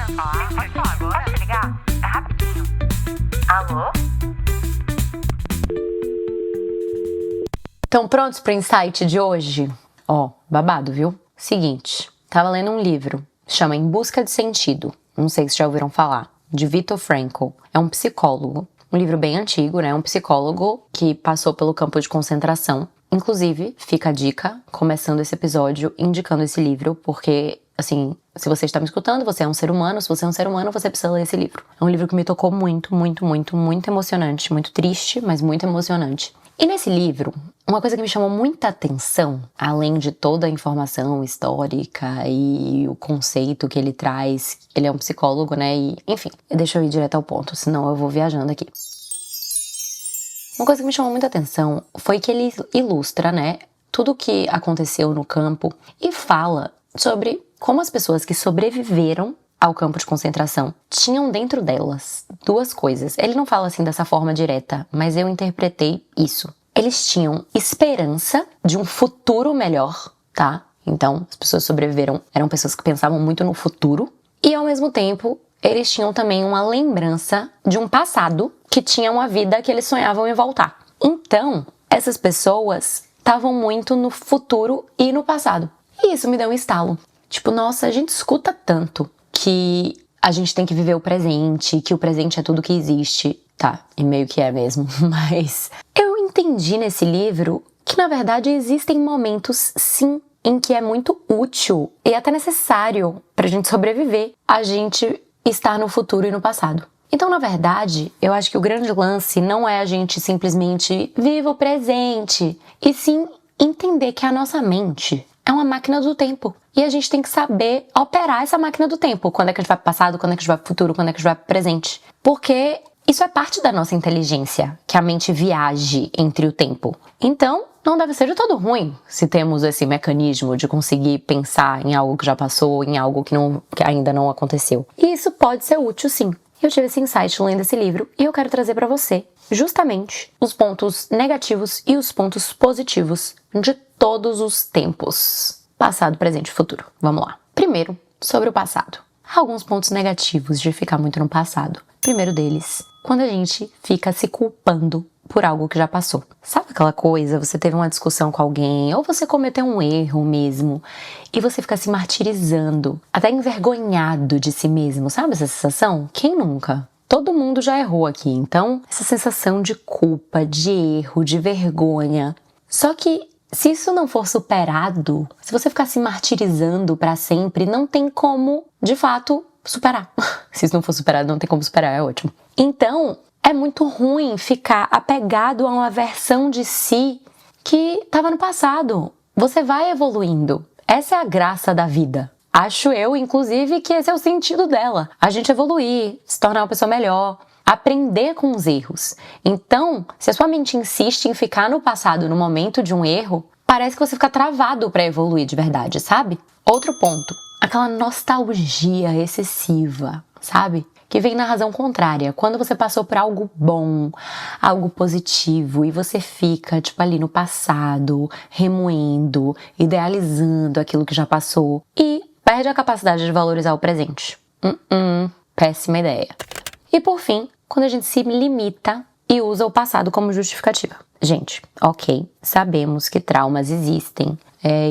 querendo falar? Pode falar agora. Pode ligar? É rapidinho. Alô? Estão prontos para o insight de hoje? Ó, babado, viu? Seguinte, tava lendo um livro, chama Em Busca de Sentido. Não sei se já ouviram falar. De Viktor Frankl. É um psicólogo. Um livro bem antigo, né? Um psicólogo que passou pelo campo de concentração. Inclusive, fica a dica, começando esse episódio, indicando esse livro, porque, assim, se você está me escutando, você é um ser humano. Se você é um ser humano, você precisa ler esse livro. É um livro que me tocou muito, muito, muito, muito emocionante. Muito triste, mas muito emocionante. E nesse livro, uma coisa que me chamou muita atenção, além de toda a informação histórica e o conceito que ele traz, ele é um psicólogo, né, e enfim, deixa eu ir direto ao ponto, senão eu vou viajando aqui. Uma coisa que me chamou muita atenção foi que ele ilustra, né, tudo o que aconteceu no campo e fala sobre como as pessoas que sobreviveram ao campo de concentração tinham dentro delas duas coisas. Ele não fala assim dessa forma direta, mas eu interpretei isso. Eles tinham esperança de um futuro melhor, tá? Então, as pessoas que sobreviveram eram pessoas que pensavam muito no futuro e, ao mesmo tempo, eles tinham também uma lembrança de um passado que tinha uma vida que eles sonhavam em voltar. Então, essas pessoas estavam muito no futuro e no passado. E isso me deu um estalo. Tipo, nossa, a gente escuta tanto que a gente tem que viver o presente, que o presente é tudo que existe. Tá, e meio que é mesmo, mas eu entendi nesse livro que, na verdade, existem momentos, sim, em que é muito útil e até necessário pra gente sobreviver a gente estar no futuro e no passado. Então, na verdade, eu acho que o grande lance não é a gente simplesmente viva o presente, e sim entender que a nossa mente é uma máquina do tempo. E a gente tem que saber operar essa máquina do tempo. Quando é que a gente vai pro passado, quando é que a gente vai pro futuro, quando é que a gente vai pro presente. Porque isso é parte da nossa inteligência, que a mente viaje entre o tempo. Então, não deve ser de todo ruim se temos esse mecanismo de conseguir pensar em algo que já passou, em algo que ainda não aconteceu. E isso pode ser útil, sim. Eu tive esse insight lendo esse livro e eu quero trazer para você justamente os pontos negativos e os pontos positivos de todos os tempos. Passado, presente e futuro. Vamos lá. Primeiro, sobre o passado. Há alguns pontos negativos de ficar muito no passado. Primeiro deles, quando a gente fica se culpando por algo que já passou. Sabe aquela coisa, você teve uma discussão com alguém, ou você cometeu um erro mesmo, e você fica se martirizando, até envergonhado de si mesmo, sabe essa sensação? Quem nunca? Todo mundo já errou aqui, então essa sensação de culpa, de erro, de vergonha. Só que se isso não for superado, se você ficar se martirizando pra sempre, não tem como, de fato, superar. Se isso não for superado, não tem como superar, é ótimo. Então, é muito ruim ficar apegado a uma versão de si que estava no passado. Você vai evoluindo. Essa é a graça da vida. Acho eu, inclusive, que esse é o sentido dela. A gente evoluir, se tornar uma pessoa melhor, aprender com os erros. Então, se a sua mente insiste em ficar no passado no momento de um erro, parece que você fica travado para evoluir de verdade, sabe? Outro ponto, aquela nostalgia excessiva, sabe? Que vem na razão contrária. Quando você passou por algo bom, algo positivo, e você fica, tipo, ali no passado, remoendo, idealizando aquilo que já passou, e perde a capacidade de valorizar o presente. Péssima ideia. E por fim, quando a gente se limita e usa o passado como justificativa. Gente, ok, sabemos que traumas existem.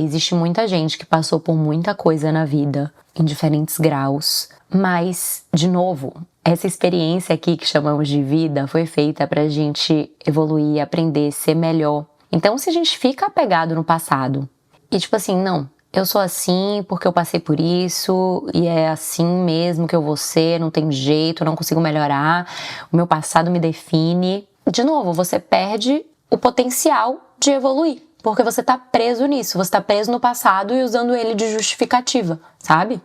Existe muita gente que passou por muita coisa na vida, em diferentes graus. Mas, de novo, essa experiência aqui que chamamos de vida foi feita pra gente evoluir, aprender, ser melhor. Então, se a gente fica apegado no passado e tipo assim, não, eu sou assim porque eu passei por isso e é assim mesmo que eu vou ser, não tem jeito, eu não consigo melhorar, o meu passado me define. De novo, você perde o potencial de evoluir, porque você tá preso nisso, você tá preso no passado e usando ele de justificativa, sabe?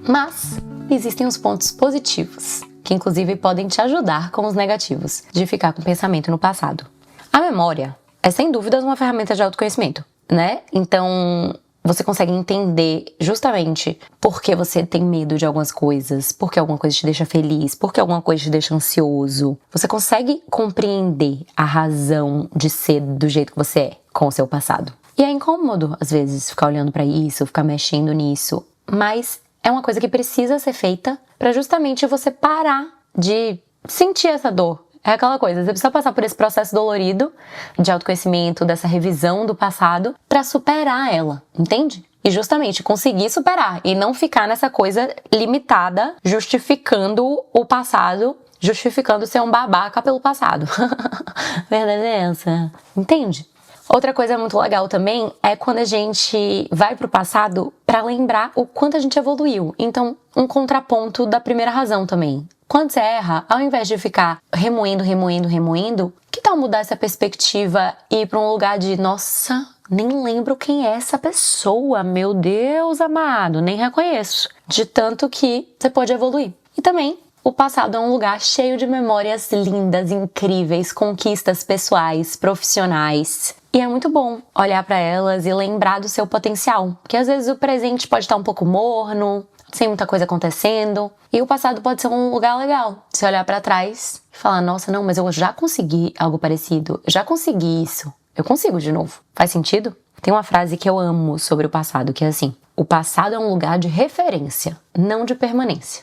Mas existem os pontos positivos, que inclusive podem te ajudar com os negativos, de ficar com o pensamento no passado. A memória é sem dúvidas uma ferramenta de autoconhecimento, né? Então, você consegue entender justamente por que você tem medo de algumas coisas, por que alguma coisa te deixa feliz, por que alguma coisa te deixa ansioso. Você consegue compreender a razão de ser do jeito que você é com o seu passado. E é incômodo, às vezes, ficar olhando pra isso, ficar mexendo nisso. Mas é uma coisa que precisa ser feita pra justamente você parar de sentir essa dor. É aquela coisa, você precisa passar por esse processo dolorido de autoconhecimento, dessa revisão do passado, pra superar ela, entende? E justamente conseguir superar e não ficar nessa coisa limitada, justificando o passado, justificando ser um babaca pelo passado. Verdade é essa. Entende? Outra coisa muito legal também é quando a gente vai pro passado pra lembrar o quanto a gente evoluiu. Então, um contraponto da primeira razão também. Quando você erra, ao invés de ficar remoendo, que tal mudar essa perspectiva e ir pra um lugar de, nossa, nem lembro quem é essa pessoa, meu Deus amado, nem reconheço. De tanto que você pode evoluir. E também, o passado é um lugar cheio de memórias lindas, incríveis, conquistas pessoais, profissionais. E é muito bom olhar pra elas e lembrar do seu potencial. Porque às vezes o presente pode estar um pouco morno, sem muita coisa acontecendo. E o passado pode ser um lugar legal. Você olhar pra trás e falar, nossa, não, mas eu já consegui algo parecido. Eu já consegui isso. Eu consigo de novo. Faz sentido? Tem uma frase que eu amo sobre o passado, que é assim: o passado é um lugar de referência, não de permanência.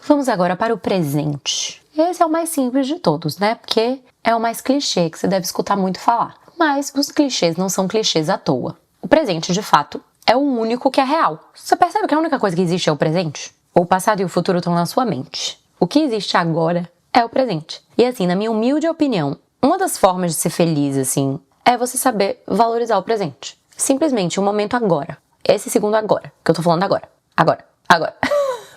Vamos agora para o presente. Esse é o mais simples de todos, né? Porque é o mais clichê que você deve escutar muito falar. Mas os clichês não são clichês à toa. O presente, de fato, é o único que é real. Você percebe que a única coisa que existe é o presente? O passado e o futuro estão na sua mente. O que existe agora é o presente. E assim, na minha humilde opinião, uma das formas de ser feliz, assim, é você saber valorizar o presente. Simplesmente o momento agora. Esse segundo agora. Que eu tô falando agora. Agora.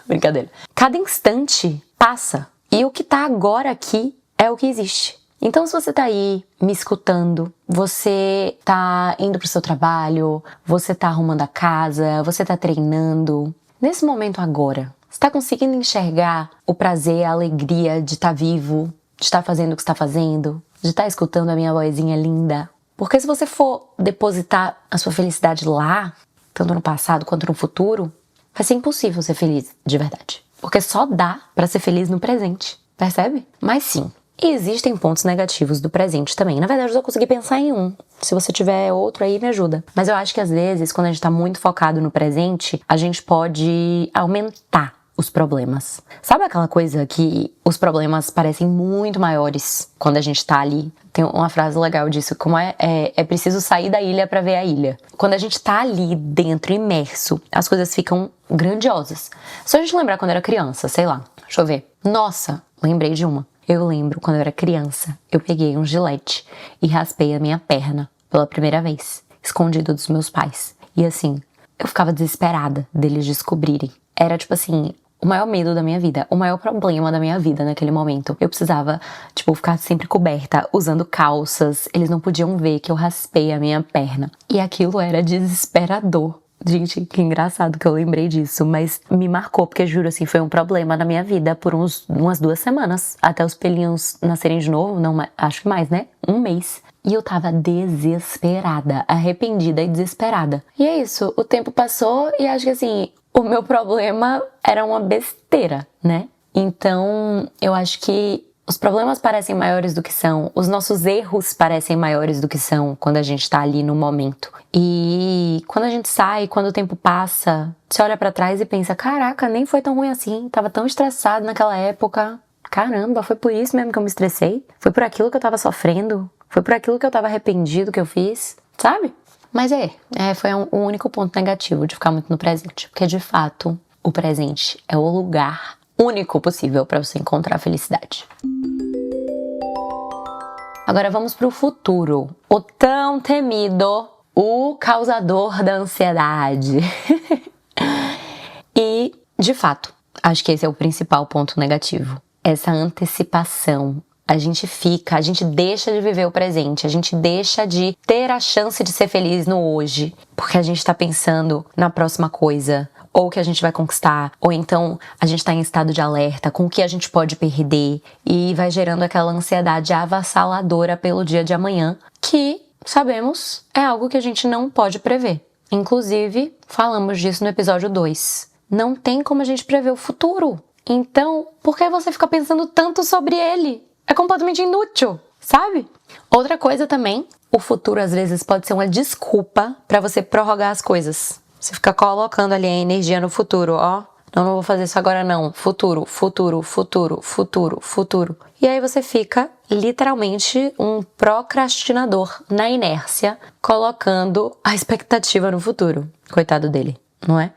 Brincadeira. Cada instante passa. E o que tá agora aqui é o que existe. Então, se você tá aí me escutando, você tá indo pro seu trabalho, você tá arrumando a casa, você tá treinando, nesse momento agora, você tá conseguindo enxergar o prazer, a alegria de estar vivo, de estar fazendo o que está fazendo, de estar escutando a minha vozinha linda? Porque se você for depositar a sua felicidade lá, tanto no passado quanto no futuro, vai ser impossível ser feliz de verdade. Porque só dá pra ser feliz no presente, percebe? Mas sim, existem pontos negativos do presente também. Na verdade, eu só consegui pensar em um. Se você tiver outro aí, me ajuda. Mas eu acho que às vezes, quando a gente tá muito focado no presente, a gente pode aumentar os problemas. Sabe aquela coisa que os problemas parecem muito maiores quando a gente tá ali? Tem uma frase legal disso, como é preciso sair da ilha pra ver a ilha. Quando a gente tá ali dentro, imerso, as coisas ficam grandiosas. Só a gente lembrar quando era criança, sei lá, deixa eu ver. Nossa, lembrei de uma. Eu lembro quando eu era criança, eu peguei um gilete e raspei a minha perna pela primeira vez, escondido dos meus pais. E assim, eu ficava desesperada deles descobrirem. Era tipo assim, o maior medo da minha vida, o maior problema da minha vida naquele momento. Eu precisava, ficar sempre coberta, usando calças. Eles não podiam ver que eu raspei a minha perna. E aquilo era desesperador. Gente, que engraçado que eu lembrei disso, mas me marcou, porque juro assim, foi um problema na minha vida por umas 2 semanas, até os pelinhos nascerem de novo, não, acho que mais, né? 1 mês. E eu tava desesperada, arrependida e desesperada. E é isso, o tempo passou e acho que assim, o meu problema era uma besteira, né? Então, eu acho que os problemas parecem maiores do que são, os nossos erros parecem maiores do que são quando a gente tá ali no momento. E quando a gente sai, quando o tempo passa, você olha pra trás e pensa, caraca, nem foi tão ruim assim, tava tão estressado naquela época. Caramba, foi por isso mesmo que eu me estressei? Foi por aquilo que eu tava sofrendo? Foi por aquilo que eu tava arrependido que eu fiz? Sabe? Mas foi o único ponto negativo de ficar muito no presente. Porque, de fato, o presente é o lugar único possível para você encontrar a felicidade. Agora vamos pro futuro. O tão temido, o causador da ansiedade. E, de fato, acho que esse é o principal ponto negativo. Essa antecipação. A gente deixa de viver o presente, a gente deixa de ter a chance de ser feliz no hoje, porque a gente tá pensando na próxima coisa, ou que a gente vai conquistar, ou então a gente tá em estado de alerta com o que a gente pode perder, e vai gerando aquela ansiedade avassaladora pelo dia de amanhã, que, sabemos, é algo que a gente não pode prever. Inclusive, falamos disso no episódio 2. Não tem como a gente prever o futuro. Então, por que você fica pensando tanto sobre ele? É completamente inútil, sabe? Outra coisa também o futuro às vezes pode ser uma desculpa pra você prorrogar as coisas. Você fica colocando ali a energia no futuro, ó. Não vou fazer isso agora não. Futuro, futuro, futuro, futuro, futuro. E aí você fica literalmente um procrastinador na inércia, colocando a expectativa no futuro. Coitado dele, não é?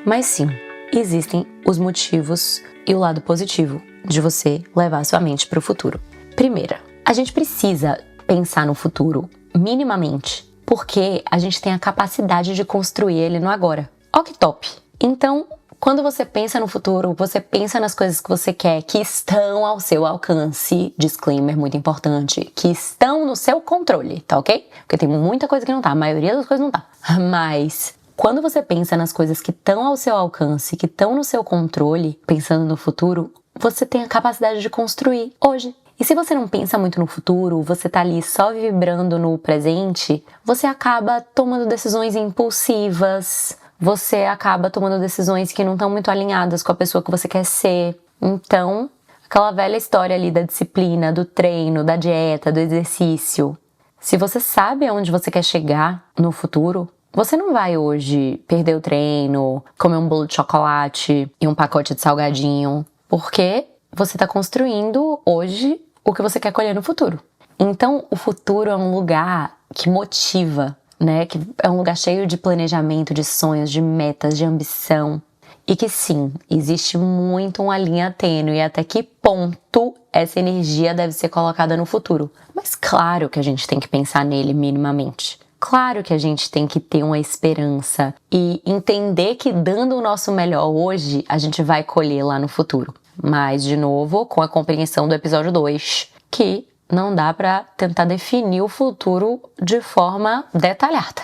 Mas sim, existem os motivos e o lado positivo de você levar sua mente para o futuro. Primeira, a gente precisa pensar no futuro minimamente, porque a gente tem a capacidade de construir ele no agora. Ó que top! Então, quando você pensa no futuro, você pensa nas coisas que você quer, que estão ao seu alcance, disclaimer muito importante, que estão no seu controle, tá ok? Porque tem muita coisa que não tá, a maioria das coisas não tá. Mas quando você pensa nas coisas que estão ao seu alcance, que estão no seu controle, pensando no futuro, você tem a capacidade de construir hoje. E se você não pensa muito no futuro, você tá ali só vibrando no presente, você acaba tomando decisões impulsivas, você acaba tomando decisões que não estão muito alinhadas com a pessoa que você quer ser. Então, aquela velha história ali da disciplina, do treino, da dieta, do exercício. Se você sabe aonde você quer chegar no futuro, você não vai hoje perder o treino, comer um bolo de chocolate e um pacote de salgadinho, porque você está construindo hoje o que você quer colher no futuro. Então, o futuro é um lugar que motiva, né? Que é um lugar cheio de planejamento, de sonhos, de metas, de ambição. E que sim, existe muito uma linha tênue até que ponto essa energia deve ser colocada no futuro. Mas claro que a gente tem que pensar nele minimamente. Claro que a gente tem que ter uma esperança e entender que dando o nosso melhor hoje, a gente vai colher lá no futuro. Mas, de novo, com a compreensão do episódio 2, que não dá pra tentar definir o futuro de forma detalhada,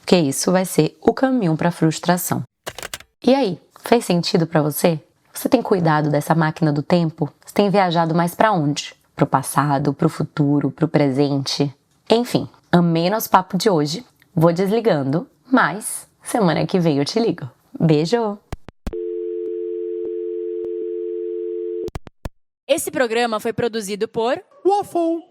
porque isso vai ser o caminho pra frustração. E aí, fez sentido pra você? Você tem cuidado dessa máquina do tempo? Você tem viajado mais pra onde? Pro passado, pro futuro, pro presente? Enfim, amei nosso papo de hoje. Vou desligando, mas semana que vem eu te ligo. Beijo! Esse programa foi produzido por Waffle.